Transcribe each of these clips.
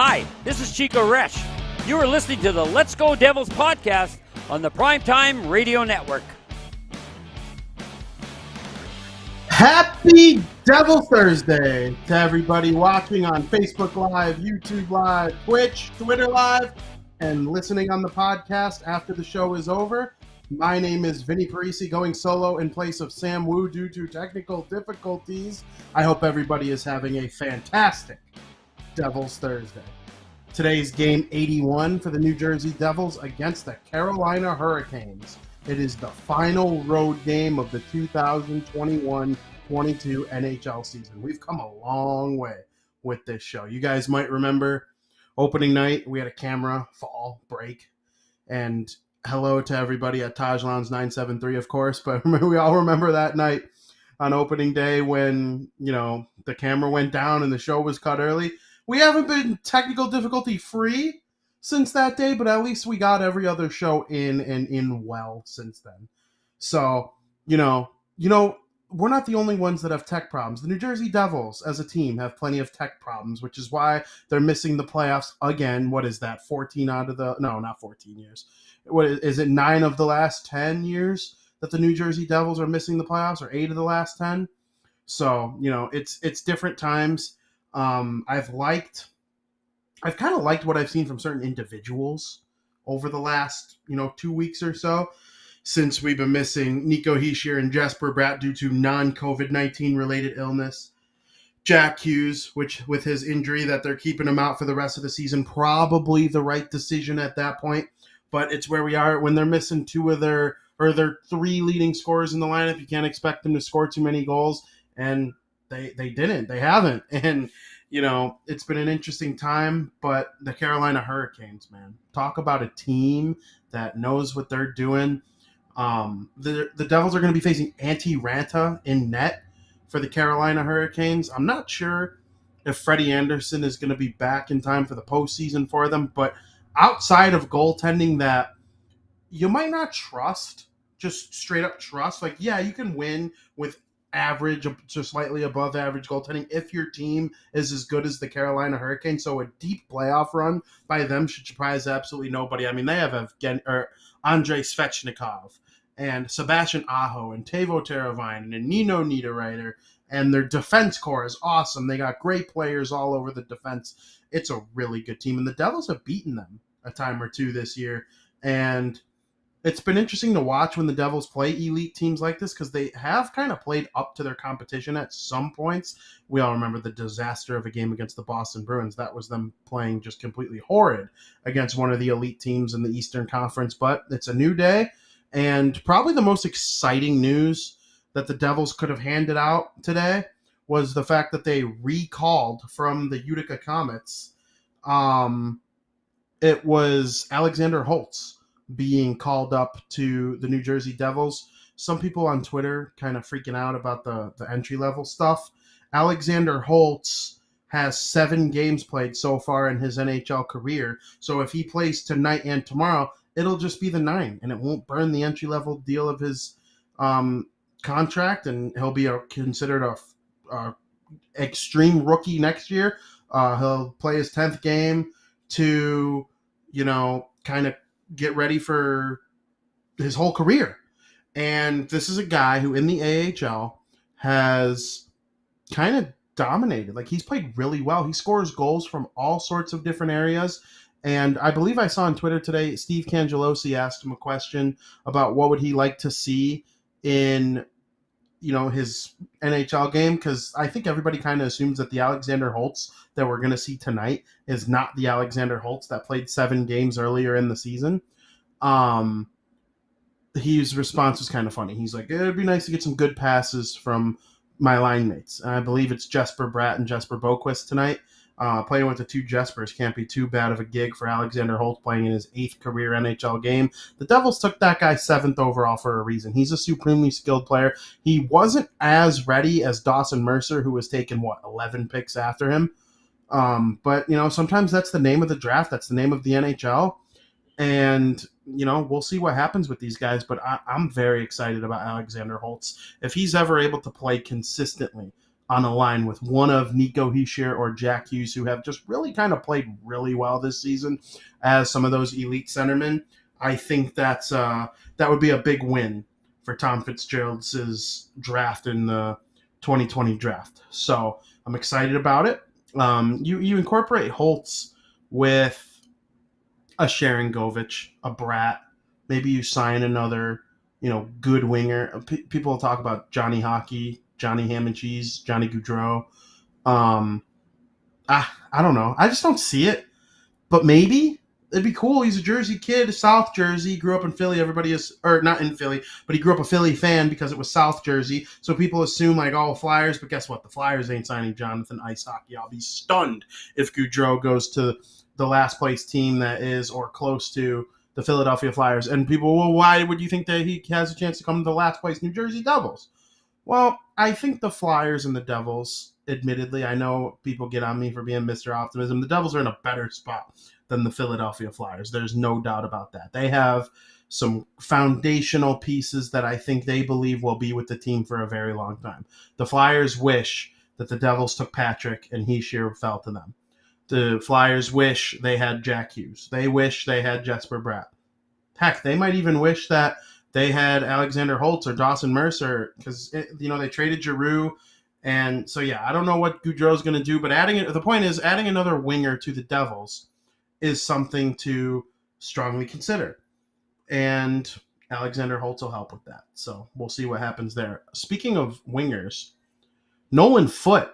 Hi, this is Chico Resch. You are listening to the Let's Go Devils podcast on the Primetime Radio Network. Happy Devil Thursday to everybody watching on Facebook Live, YouTube Live, Twitch, Twitter Live, and listening on the podcast after the show is over. My name is Vinnie Parise, going solo in place of Sam Wu due to technical difficulties. I hope everybody is having a fantastic Devils Thursday. Today's game 81 for the New Jersey Devils against the Carolina Hurricanes. It is the final road game of the 2021-22 NHL season. We've come a long way with this show. You guys might remember opening night, we had a camera fall break. And hello to everybody at Tajlan's 973, of course. But we all remember that night on opening day when, the camera went down and the show was cut early. We haven't been technical difficulty free since that day, but at least we got every other show in and in well since then. So, we're not the only ones that have tech problems. The New Jersey Devils as a team have plenty of tech problems, which is why they're missing the playoffs again. What is that? 14 out of the, no, not 14 years. What is it? 9 of the last 10 years that the New Jersey Devils are missing the playoffs, or 8 of the last 10. So, it's different times. I've kind of liked what I've seen from certain individuals over the last, 2 weeks or so, since we've been missing Nico Hischier and Jesper Bratt due to non-COVID-19 related illness. Jack Hughes, which with his injury that they're keeping him out for the rest of the season, probably the right decision at that point. But it's where we are when they're missing 2 of their 3 leading scorers in the lineup. You can't expect them to score too many goals, and they didn't. They haven't. And it's been an interesting time, but the Carolina Hurricanes, man, talk about a team that knows what they're doing. The Devils are going to be facing Antti Ranta in net for the Carolina Hurricanes. I'm not sure if Freddie Anderson is going to be back in time for the postseason for them, but outside of goaltending that you might not trust, just straight up trust, you can win with average, just slightly above average goaltending if your team is as good as the Carolina Hurricanes. So a deep playoff run by them should surprise absolutely nobody. I mean, they have Andrei Svechnikov and Sebastian Aho and Teuvo Teravainen and Nino Niederreiter, and their defense core is awesome. They got great players all over the defense. It's a really good team, and the Devils have beaten them a time or two this year, and it's been interesting to watch when the Devils play elite teams like this, because they have kind of played up to their competition at some points. We all remember the disaster of a game against the Boston Bruins. That was them playing just completely horrid against one of the elite teams in the Eastern Conference. But it's a new day, and probably the most exciting news that the Devils could have handed out today was the fact that they recalled from the Utica Comets. It was Alexander Holtz being called up to the New Jersey Devils. Some people on Twitter kind of freaking out about the entry-level stuff. Alexander Holtz has 7 games played so far in his NHL career. So if he plays tonight and tomorrow, it'll just be the 9, and it won't burn the entry-level deal of his contract, and he'll be considered a extreme rookie next year. He'll play his 10th game to, kind of get ready for his whole career. And this is a guy who in the AHL has kind of dominated. He's played really well. He scores goals from all sorts of different areas. And I believe I saw on Twitter today, Steve Cangelosi asked him a question about what would he like to see in, his NHL game, because I think everybody kind of assumes that the Alexander Holtz that we're going to see tonight is not the Alexander Holtz that played 7 games earlier in the season. His response was kind of funny. He's like, it'd be nice to get some good passes from my line mates. And I believe it's Jesper Bratt and Jesper Boquist tonight. Playing with the 2 Jespers can't be too bad of a gig for Alexander Holtz playing in his 8th career NHL game. The Devils took that guy 7th overall for a reason. He's a supremely skilled player. He wasn't as ready as Dawson Mercer, who was taken, 11 picks after him. But, sometimes that's the name of the draft. That's the name of the NHL. And, we'll see what happens with these guys. But I'm very excited about Alexander Holtz. If he's ever able to play consistently on a line with one of Nico Hischier or Jack Hughes, who have just really kind of played really well this season as some of those elite centermen. I think that would be a big win for Tom Fitzgerald's draft in the 2020 draft. So I'm excited about it. You incorporate Holtz with a Sharon Govich, a Brat. Maybe you sign another, good winger. People talk about Johnny Hockey, Johnny Ham and Cheese, Johnny Gaudreau. I don't know. I just don't see it. But maybe it'd be cool. He's a Jersey kid, South Jersey. Grew up in Philly. Everybody is, or not in Philly, but he grew up a Philly fan because it was South Jersey. So people assume like, oh, Flyers. But guess what? The Flyers ain't signing Jonathan Ice Hockey. I'll be stunned if Gaudreau goes to the last place team that is or close to the Philadelphia Flyers. And people, well, why would you think that he has a chance to come to the last place New Jersey Devils? Well, I think the Flyers and the Devils, admittedly, I know people get on me for being Mr. Optimism. The Devils are in a better spot than the Philadelphia Flyers. There's no doubt about that. They have some foundational pieces that I think they believe will be with the team for a very long time. The Flyers wish that the Devils took Patrick and Hischier fell to them. The Flyers wish they had Jack Hughes. They wish they had Jesper Bratt. Heck, they might even wish that they had Alexander Holtz or Dawson Mercer because, they traded Giroux. And so, yeah, I don't know what Gaudreau's going to do, but the point is adding another winger to the Devils is something to strongly consider. And Alexander Holtz will help with that. So we'll see what happens there. Speaking of wingers, Nolan Foote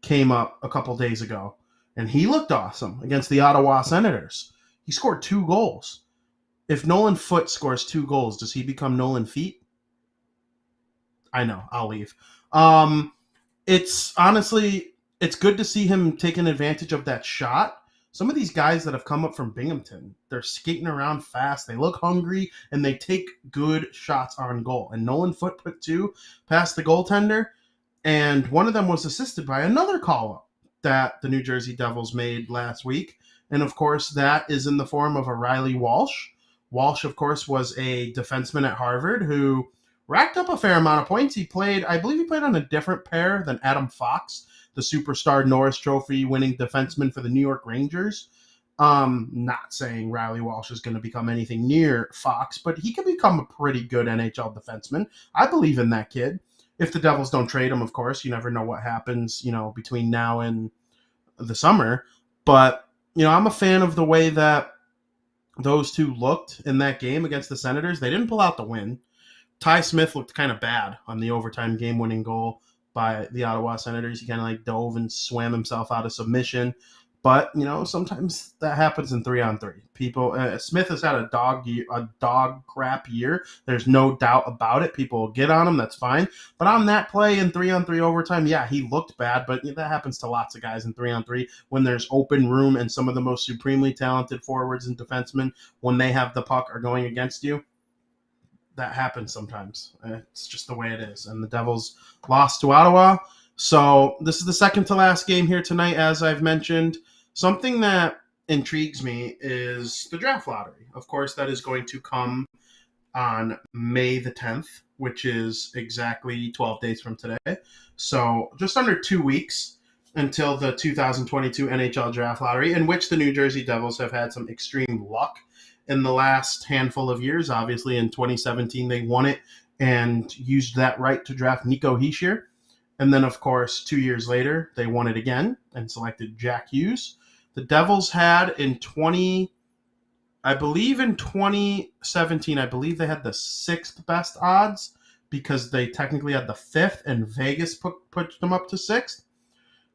came up a couple days ago, and he looked awesome against the Ottawa Senators. He scored 2 goals. If Nolan Foote scores 2 goals, does he become Nolan Feet? I know. I'll leave. It's good to see him taking advantage of that shot. Some of these guys that have come up from Binghamton, they're skating around fast. They look hungry, and they take good shots on goal. And Nolan Foote put 2 past the goaltender, and one of them was assisted by another call-up that the New Jersey Devils made last week. And, of course, that is in the form of a Riley Walsh. Walsh, of course, was a defenseman at Harvard who racked up a fair amount of points. I believe he played on a different pair than Adam Fox, the superstar Norris Trophy winning defenseman for the New York Rangers. Not saying Riley Walsh is going to become anything near Fox, but he could become a pretty good NHL defenseman. I believe in that kid. If the Devils don't trade him, of course, you never know what happens, between now and the summer. But, I'm a fan of the way that those two looked in that game against the Senators. They didn't pull out the win. Ty Smith looked kind of bad on the overtime game-winning goal by the Ottawa Senators. He kind of dove and swam himself out of submission. But, sometimes that happens in 3-on-3. Smith has had a dog crap year. There's no doubt about it. People will get on him. That's fine. But on that play in 3-on-3 overtime, yeah, he looked bad. But that happens to lots of guys in 3-on-3 when there's open room and some of the most supremely talented forwards and defensemen, when they have the puck, are going against you. That happens sometimes. It's just the way it is. And the Devils lost to Ottawa. So this is the second to last game here tonight, as I've mentioned. Something that intrigues me is the draft lottery. Of course, that is going to come on May the 10th, which is exactly 12 days from today. So just under 2 weeks until the 2022 NHL draft lottery, in which the New Jersey Devils have had some extreme luck in the last handful of years. Obviously, in 2017, they won it and used that right to draft Nico Hischier. And then, of course, 2 years later, they won it again and selected Jack Hughes. The Devils had in 2017, I believe they had the 6th best odds because they technically had the 5th, and Vegas put them up to 6th.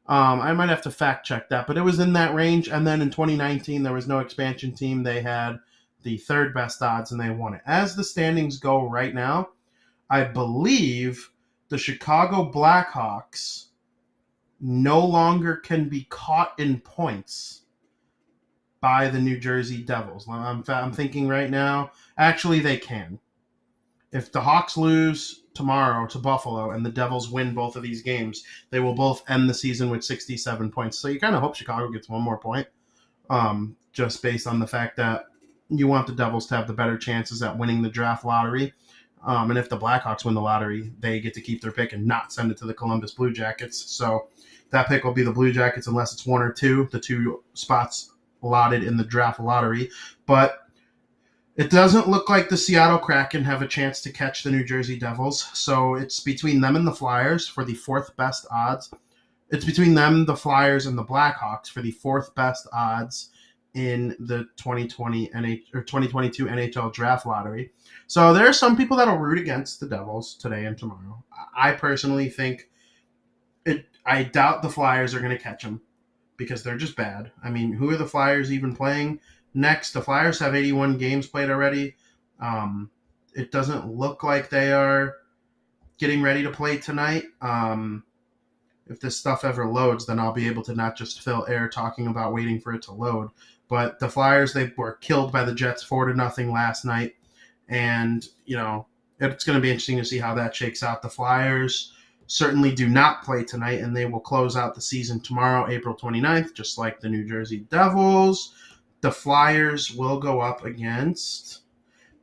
I might have to fact check that, but it was in that range. And then in 2019, there was no expansion team. They had the 3rd best odds, and they won it. As the standings go right now, I believe the Chicago Blackhawks no longer can be caught in points by the New Jersey Devils. I'm thinking right now, actually they can. If the Hawks lose tomorrow to Buffalo and the Devils win both of these games, they will both end the season with 67 points. So you kind of hope Chicago gets one more point, just based on the fact that you want the Devils to have the better chances at winning the draft lottery. And if the Blackhawks win the lottery, they get to keep their pick and not send it to the Columbus Blue Jackets. So that pick will be the Blue Jackets unless it's one or two, the two spots allotted in the draft lottery. But it doesn't look like the Seattle Kraken have a chance to catch the New Jersey Devils. So it's between them and the Flyers for the fourth best odds. It's between them, the Flyers, and the Blackhawks for the fourth best odds in the 2022 NHL draft lottery. So there are some people that'll root against the Devils today and tomorrow. I personally think I doubt the Flyers are going to catch them because they're just bad. I mean, who are the Flyers even playing next? The Flyers have 81 games played already. It doesn't look like they are getting ready to play tonight. If this stuff ever loads, then I'll be able to not just fill air talking about waiting for it to load. But the Flyers, they were killed by the Jets 4-0 last night. And, it's going to be interesting to see how that shakes out. The Flyers certainly do not play tonight, and they will close out the season tomorrow, April 29th, just like the New Jersey Devils. The Flyers will go up against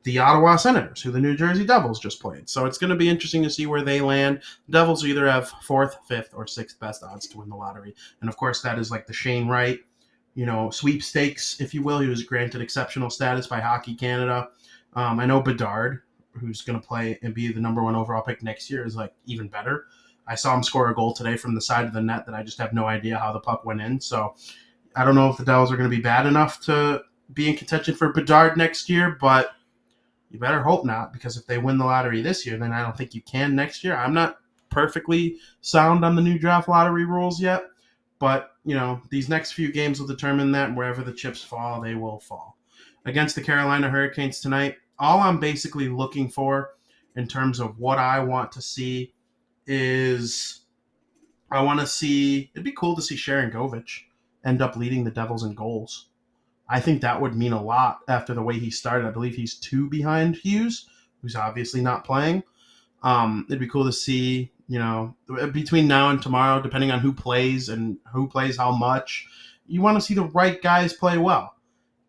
the Ottawa Senators, who the New Jersey Devils just played. So it's going to be interesting to see where they land. The Devils either have fourth, fifth, or sixth best odds to win the lottery. And, of course, that is like the Shane Wright, sweepstakes, if you will. He was granted exceptional status by Hockey Canada. I know Bedard, who's going to play and be the number one overall pick next year, is even better. I saw him score a goal today from the side of the net that I just have no idea how the puck went in. So I don't know if the Devils are going to be bad enough to be in contention for Bedard next year, but you better hope not, because if they win the lottery this year, then I don't think you can next year. I'm not perfectly sound on the new draft lottery rules yet, but, these next few games will determine that. Wherever the chips fall, they will fall. Against the Carolina Hurricanes tonight, all I'm basically looking for in terms of what I want to see is it'd be cool to see Sharon Govich end up leading the Devils in goals. I think that would mean a lot after the way he started. I believe he's 2 behind Hughes, who's obviously not playing. It'd be cool to see, between now and tomorrow, depending on who plays and who plays how much, you want to see the right guys play well.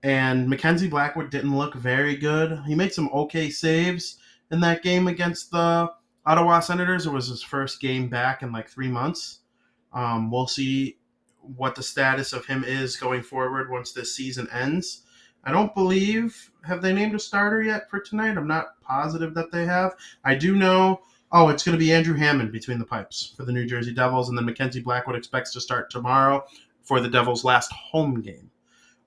And Mackenzie Blackwood didn't look very good. He made some okay saves in that game against the Ottawa Senators. It was his first game back in 3 months. We'll see what the status of him is going forward once this season ends. I don't believe, have they named a starter yet for tonight? I'm not positive that they have. I do know, it's going to be Andrew Hammond between the pipes for the New Jersey Devils, and then Mackenzie Blackwood expects to start tomorrow for the Devils' last home game.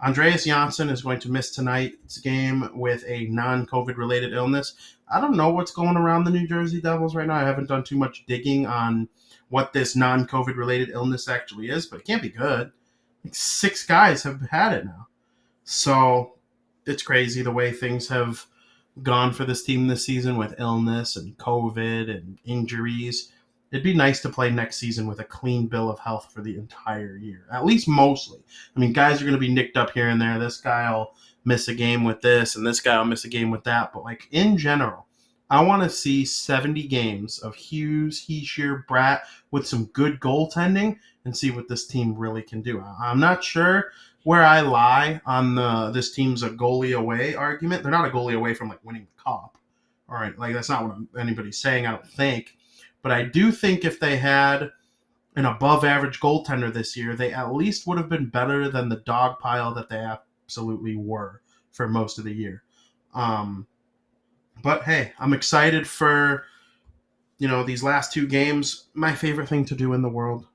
Andreas Janssen is going to miss tonight's game with a non-COVID related illness. I don't know what's going around the New Jersey Devils right now. I haven't done too much digging on what this non-COVID related illness actually is, but it can't be good. 6 guys have had it now. So it's crazy the way things have gone for this team this season with illness and COVID and injuries. It'd be nice to play next season with a clean bill of health for the entire year, at least mostly. I mean, guys are going to be nicked up here and there. This guy will miss a game with this, and this guy will miss a game with that. But, in general, I want to see 70 games of Hughes, Heischer, Bratt with some good goaltending and see what this team really can do. I'm not sure where I lie on this team's a goalie away argument. They're not a goalie away from, winning the cup. All right, that's not what anybody's saying, I don't think. But I do think if they had an above-average goaltender this year, they at least would have been better than the dog pile that they absolutely were for most of the year. But, hey, I'm excited for, these last 2 games. My favorite thing to do in the world,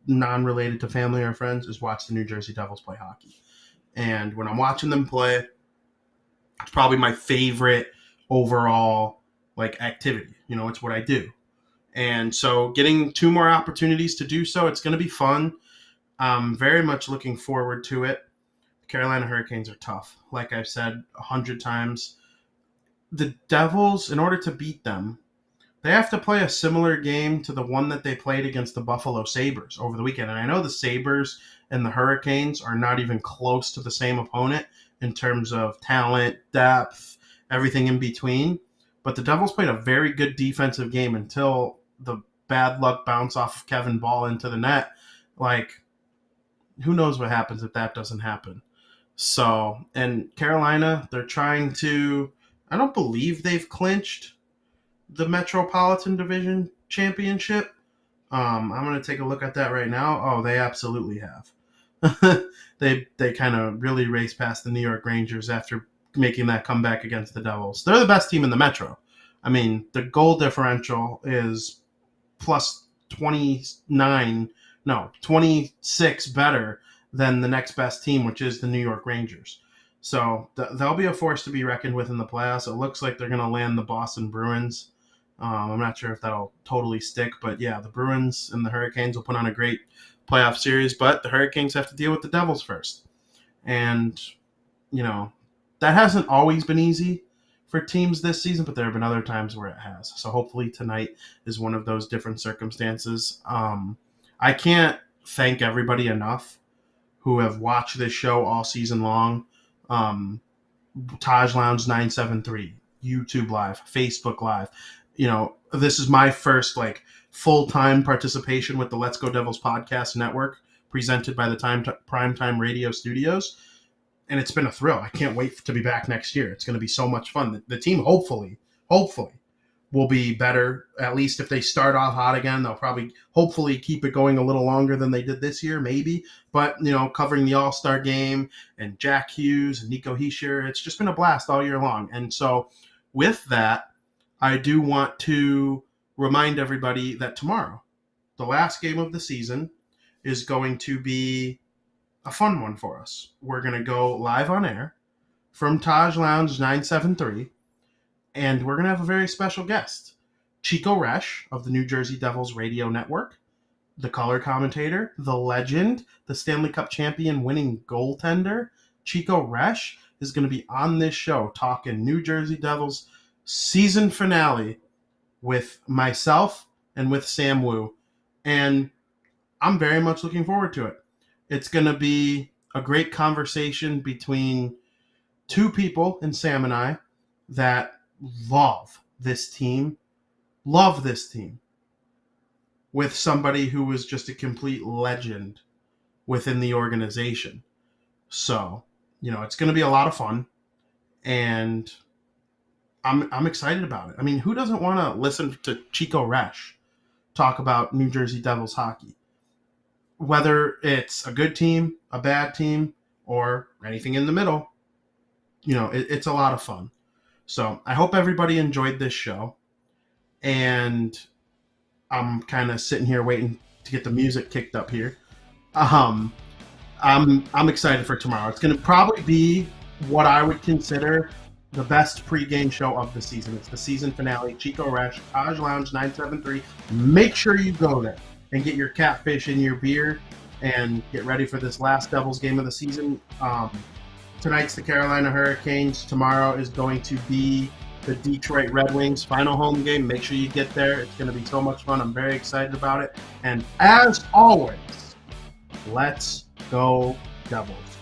non-related to family or friends, is watch the New Jersey Devils play hockey. And when I'm watching them play, it's probably my favorite overall, activity. It's what I do. And so getting 2 more opportunities to do so, it's going to be fun. I'm very much looking forward to it. The Carolina Hurricanes are tough. Like I've said 100 times, the Devils, in order to beat them, they have to play a similar game to the one that they played against the Buffalo Sabres over the weekend. And I know the Sabres and the Hurricanes are not even close to the same opponent in terms of talent, depth, everything in between. But the Devils played a very good defensive game until the bad luck bounce off of Kevin Ball into the net. Who knows what happens if that doesn't happen. So, and Carolina, they're trying to, I don't believe they've clinched the Metropolitan Division Championship? I'm going to take a look at that right now. Oh, they absolutely have. They kind of really raced past the New York Rangers after making that comeback against the Devils. They're the best team in the Metro. I mean, the goal differential is plus 26 better than the next best team, which is the New York Rangers. So they'll be a force to be reckoned with in the playoffs. It looks like they're going to land the Boston Bruins. I'm not sure if that'll totally stick, but yeah, the Bruins and the Hurricanes will put on a great playoff series, but the Hurricanes have to deal with the Devils first. And, that hasn't always been easy for teams this season, but there have been other times where it has. So hopefully tonight is one of those different circumstances. I can't thank everybody enough who have watched this show all season long. Taj Lounge 973, YouTube Live, Facebook Live. This is my first full-time participation with the Let's Go Devils podcast network presented by the Primetime Radio Studios. And it's been a thrill. I can't wait to be back next year. It's going to be so much fun. The team hopefully will be better. At least if they start off hot again, they'll probably hopefully keep it going a little longer than they did this year, maybe. But, covering the All-Star game and Jack Hughes and Nico Hischier, it's just been a blast all year long. And so with that, I do want to remind everybody that tomorrow, the last game of the season, is going to be a fun one for us. We're going to go live on air from Taj Lounge 973, and we're going to have a very special guest, Chico Resch of the New Jersey Devils Radio Network, the color commentator, the legend, the Stanley Cup champion winning goaltender. Chico Resch is going to be on this show talking New Jersey Devils season finale with myself and with Sam Wu, and I'm very much looking forward to it. It's going to be a great conversation between two people, and Sam and I, that love this team, with somebody who was just a complete legend within the organization. So, it's going to be a lot of fun, and I'm excited about it. I mean, who doesn't want to listen to Chico Resch talk about New Jersey Devils hockey? Whether it's a good team, a bad team, or anything in the middle, it's a lot of fun. So I hope everybody enjoyed this show. And I'm kind of sitting here waiting to get the music kicked up here. I'm excited for tomorrow. It's going to probably be what I would consider the best pregame show of the season. It's the season finale. Chico Resch, Taj Lounge 973. Make sure you go there and get your catfish and your beer and get ready for this last Devils game of the season. Tonight's the Carolina Hurricanes. Tomorrow is going to be the Detroit Red Wings final home game. Make sure you get there. It's going to be so much fun. I'm very excited about it. And as always, let's go Devils.